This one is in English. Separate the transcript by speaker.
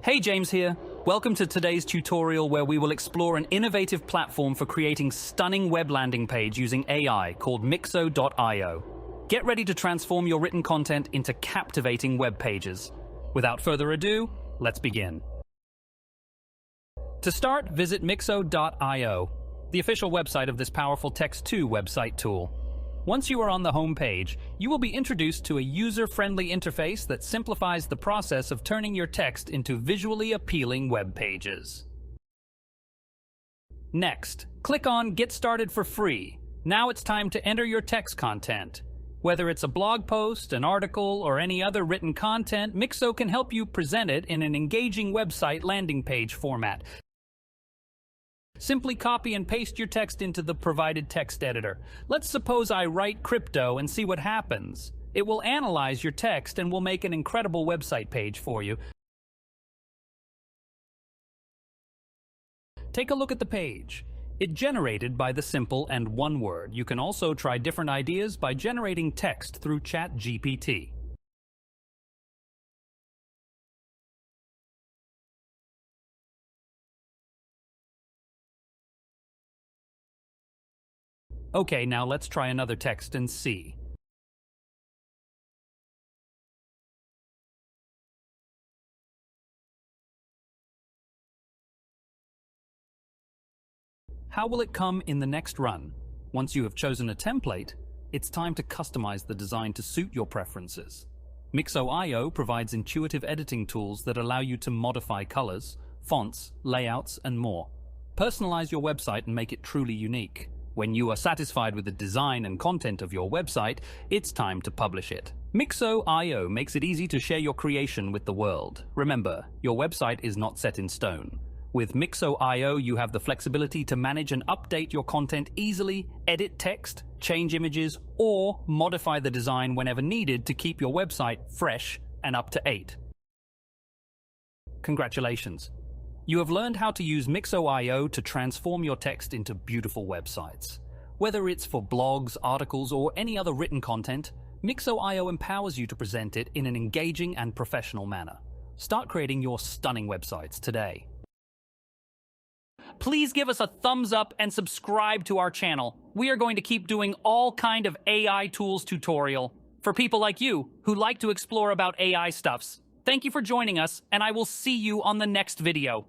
Speaker 1: Hey, James here. Welcome to today's tutorial where we will explore an innovative platform for creating stunning web landing page using AI called Mixo.io. Get ready to transform your written content into captivating web pages. Without further ado, let's begin. To start, visit Mixo.io, the official website of this powerful text-to website tool. Once you are on the home page, you will be introduced to a user-friendly interface that simplifies the process of turning your text into visually appealing web pages. Next, click on Get Started for Free. Now it's time to enter your text content. Whether it's a blog post, an article, or any other written content, Mixo can help you present it in an engaging website landing page format. Simply copy and paste your text into the provided text editor. Let's suppose I write crypto and see what happens. It will analyze your text and will make an incredible website page for you. Take a look at the page. It generated by the simple and one word. You can also try different ideas by generating text through ChatGPT. Okay, now let's try another text and see. How will it come in the next run? Once you have chosen a template, it's time to customize the design to suit your preferences. Mixo.io provides intuitive editing tools that allow you to modify colors, fonts, layouts, and more. Personalize your website and make it truly unique. When you are satisfied with the design and content of your website, it's time to publish it. Mixo.io makes it easy to share your creation with the world. Remember, your website is not set in stone. With Mixo.io, you have the flexibility to manage and update your content easily, edit text, change images, or modify the design whenever needed to keep your website fresh and up to date. Congratulations! You have learned how to use Mixo.io to transform your text into beautiful websites. Whether it's for blogs, articles, or any other written content, Mixo.io empowers you to present it in an engaging and professional manner. Start creating your stunning websites today. Please give us a thumbs up and subscribe to our channel. We are going to keep doing all kind of AI tools tutorial for people like you who like to explore about AI stuffs. Thank you for joining us, and I will see you on the next video.